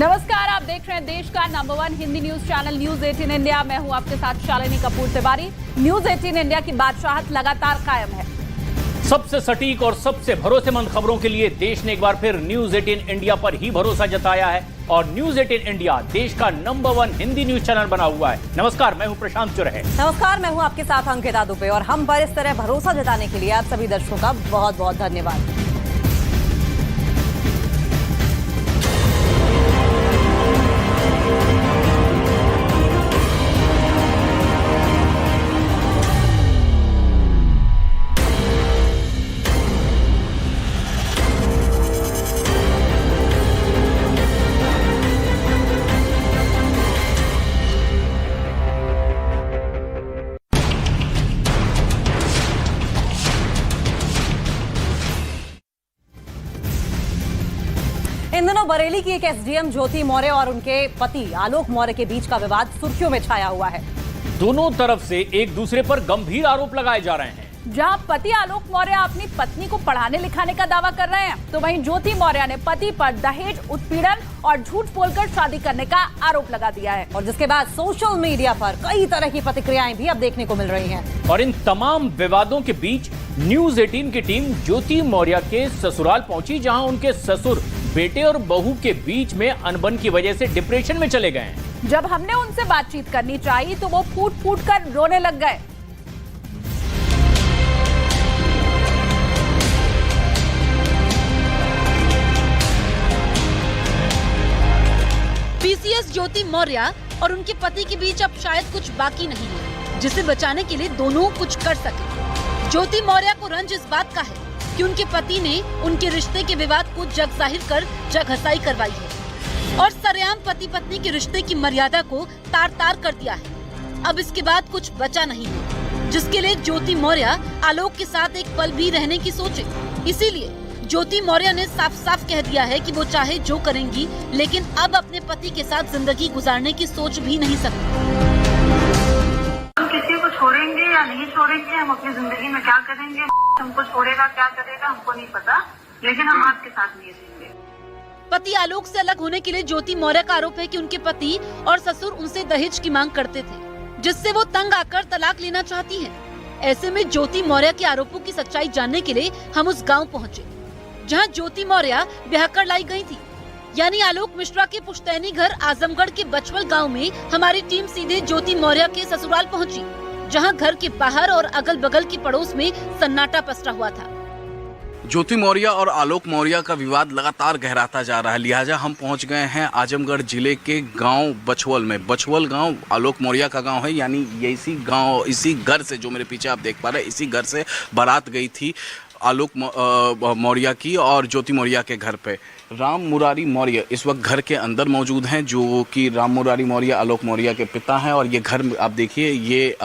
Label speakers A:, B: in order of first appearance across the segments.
A: नमस्कार, आप देख रहे हैं देश का number 1 Hindi news channel news 18 India. मैं हूं आपके साथ शालिनी कपूर तिवारी। न्यूज 18 इंडिया की बादशाहत लगातार कायम है।
B: सबसे सटीक और सबसे भरोसेमंद खबरों के लिए देश ने एक बार फिर न्यूज 18 इंडिया पर ही भरोसा जताया है और न्यूज 18 इंडिया देश का नंबर 1 हिंदी न्यूज चैनल बना हुआ है। नमस्कार, मैं हूं प्रशांत चुरहे।
C: नमस्कार, मैं हूं आपके साथ अंकिता दुबे और हम पर इस तरह भरोसा जताने के लिए आप सभी दर्शकों का बहुत बहुत धन्यवाद। इन दिनों बरेली की एक एसडीएम ज्योति मौर्य और उनके पति आलोक मौर्य के बीच का विवाद सुर्खियों में छाया हुआ है।
B: दोनों तरफ से एक दूसरे पर गंभीर आरोप लगाए जा रहे हैं।
A: जहां पति आलोक मौर्य अपनी पत्नी को पढ़ाने लिखाने का दावा कर रहे हैं, तो वहीं ज्योति मौर्य ने पति पर दहेज, उत्पीड़न और झूठ बोलकर शादी करने का आरोप लगा दिया है
C: और जिसके बाद सोशल मीडिया पर कई तरह की प्रतिक्रियाएं भी अब देखने को मिल रही हैं।
B: और इन तमाम विवादों के बीच न्यूज 18 की टीम ज्योति मौर्य के ससुराल पहुंची, जहां उनके ससुर बेटे और बहू के बीच में अनबन की वजह से डिप्रेशन में चले गए हैं।
A: जब हमने उनसे बातचीत करनी चाहिए तो वो फूट फूट कर रोने लग गए।
D: पीसीएस ज्योति मौर्य और उनके पति के बीच अब शायद कुछ बाकी नहीं है, जिसे बचाने के लिए दोनों कुछ कर सके। ज्योति मौर्य को रंज इस बात का है कि उनके पति ने उनके रिश्ते के विवाद को जग जाहिर कर जगहसाई करवाई है और सरेआम पति पत्नी के रिश्ते की मर्यादा को तार तार कर दिया है। अब इसके बाद कुछ बचा नहीं है, जिसके लिए ज्योति मौर्य आलोक के साथ एक पल भी रहने की सोचे। इसीलिए ज्योति मौर्य ने साफ साफ कह दिया है कि वो चाहे जो करेंगी, लेकिन अब अपने पति के साथ जिंदगी गुजारने की सोच भी नहीं सकती।
E: हम किसी को छोड़ेंगे या नहीं छोड़ेंगे, हम अपनी जिंदगी में क्या करेंगे, हमको छोड़ेगा क्या करेगा हमको नहीं पता, लेकिन हम आपके साथ नहीं रहेंगे।
D: पति आलोक से अलग होने के लिए ज्योति मौर्य का आरोप है कि उनके पति और ससुर उनसे दहेज की मांग करते थे, जिससे वो तंग आकर तलाक लेना चाहती हैं। ऐसे में ज्योति मौर्य के आरोपों की सच्चाई जानने के लिए हम उस गांव पहुंचे, जहां ज्योति मौर्य ब्याह कर लाई गई थी, यानी आलोक मिश्रा के पुश्तैनी घर आजमगढ़ के बचवल गांव में। हमारी टीम सीधे ज्योति मौर्य के ससुराल पहुंची, जहां घर के बाहर और अगल बगल के पड़ोस में सन्नाटा पसरा हुआ था।
F: ज्योति मौर्य और आलोक मौर्य का विवाद लगातार गहराता जा रहा है, लिहाजा हम पहुंच गए हैं आजमगढ़ जिले के गांव बचवल में। बचवल गांव आलोक मौर्य का गांव है, यानी ये इसी घर से, जो मेरे पीछे आप देख पा रहे हैं, इसी घर से बारात गई थी आलोक मौर्य की और ज्योति मौर्य के घर पे। राम मुरारी मौर्य इस वक्त घर के अंदर मौजूद हैं, जो कि राम मुरारी मौर्य आलोक मौर्य के पिता हैं। और ये घर आप देखिए, ये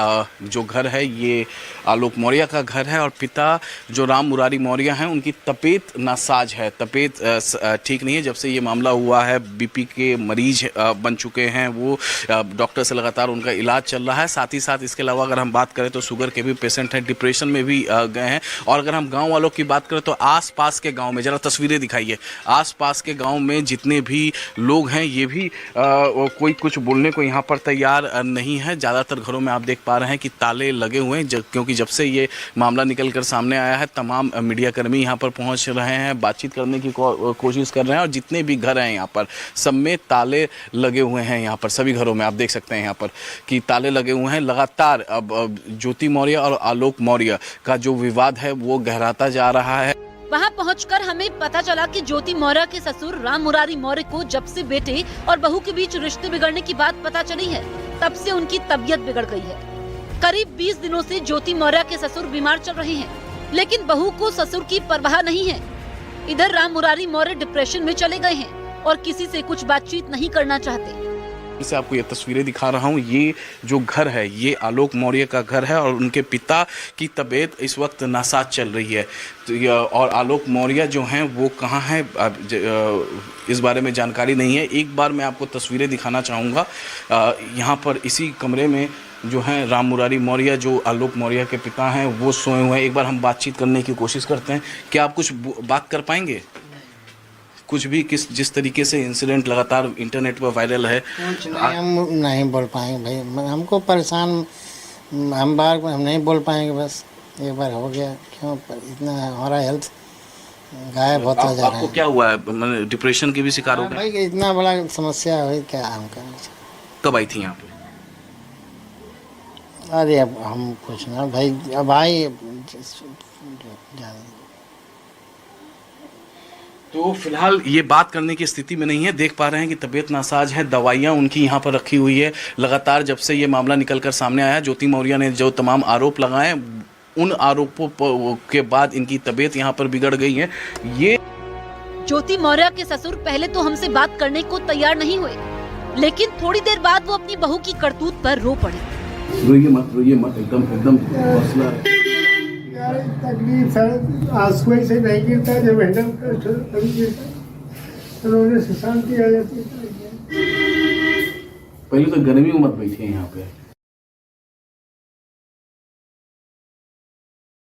F: जो घर है ये आलोक मौर्य का घर है और पिता जो राम मुरारी मौर्य हैं उनकी तबीयत नासाज है, तबीयत ठीक नहीं है। जब से ये मामला हुआ है, बीपी के मरीज बन चुके हैं, वो डॉक्टर से लगातार उनका इलाज चल रहा है। साथ ही साथ इसके अलावा अगर हम बात करें तो शुगर के भी पेशेंट हैं, डिप्रेशन में भी गए हैं। और अगर हम गाँव वालों की बात करें तो आस पास के गाँव में, ज़रा तस्वीरें दिखाइए, पास के गांव में जितने भी लोग हैं ये भी कोई कुछ बोलने को यहाँ पर तैयार नहीं है। ज़्यादातर घरों में आप देख पा रहे हैं कि ताले लगे हुए हैं, क्योंकि जब से ये मामला निकल कर सामने आया है तमाम मीडियाकर्मी यहाँ पर पहुँच रहे हैं, बातचीत करने की कोशिश कर रहे हैं। और जितने भी घर हैं यहाँ पर सब में ताले लगे हुए हैं। यहाँ पर सभी घरों में आप देख सकते हैं यहाँ पर कि ताले लगे हुए हैं। लगातार अब ज्योति मौर्य और आलोक मौर्य का जो विवाद है वो गहराता जा रहा है।
D: वहां पहुंचकर हमें पता चला कि ज्योति मौर्य के ससुर राम मुरारी मौर्य को जब से बेटे और बहू के बीच रिश्ते बिगड़ने की बात पता चली है, तब से उनकी तबीयत बिगड़ गई है। करीब 20 दिनों से ज्योति मौर्य के ससुर बीमार चल रहे हैं, लेकिन बहू को ससुर की परवाह नहीं है। इधर राम मुरारी मौर्य डिप्रेशन में चले गए हैं और किसी से कुछ बातचीत नहीं करना चाहते।
F: से आपको ये तस्वीरें दिखा रहा हूँ, ये जो घर है ये आलोक मौर्य का घर है और उनके पिता की तबीयत इस वक्त नासाज चल रही है। तो और आलोक मौर्य जो हैं वो कहाँ हैं इस बारे में जानकारी नहीं है। एक बार मैं आपको तस्वीरें दिखाना चाहूँगा। यहाँ पर इसी कमरे में जो हैं राम मुरारी मौर्य, जो आलोक मौर्य के पिता हैं, वो सोए हुए हैं। एक बार हम बातचीत करने की कोशिश करते हैं। क्या आप कुछ बात कर पाएंगे? कुछ भी जिस तरीके से इंसिडेंट लगातार इंटरनेट पर वायरल है,
G: कुछ नहीं, हम नहीं बोल पाएंगे भाई, हमको परेशान, हम नहीं बोल पाएंगे, बस एक बार हो गया, क्यों इतना हमारा हेल्थ गायब होता जा रहा
F: आपको
G: है।
F: क्या हुआ है? मैंने डिप्रेशन की भी शिकार हो गए?
G: भाई इतना बड़ा समस्या हुई, क्या हम करें।
F: कब आई थी यहाँ पे?
G: अरे अब हम कुछ ना भाई, अब भाई
F: तो फिलहाल ये बात करने की स्थिति में नहीं है। देख पा रहे हैं कि तबीयत नासाज है, दवाइयाँ उनकी यहाँ पर रखी हुई है। लगातार जब से ये मामला निकलकर सामने आया, ज्योति मौर्य ने जो तमाम आरोप लगाए, उन आरोपों के बाद इनकी तबीयत यहाँ पर बिगड़ गई है। ये
D: ज्योति मौर्य के ससुर पहले तो हमसे बात करने को तैयार नहीं हुए, लेकिन थोड़ी देर बाद वो अपनी बहू की करतूत पर रो पड़े।
F: रोइए मत, एकदम हौसला।
H: यार तकलीफ है, आंसू से नहीं गिरता, जब हैंडल तभी गिरता, रोने से शांति आ जाती है।
F: पहले तो गर्मी में मत बैठिए यहाँ पे।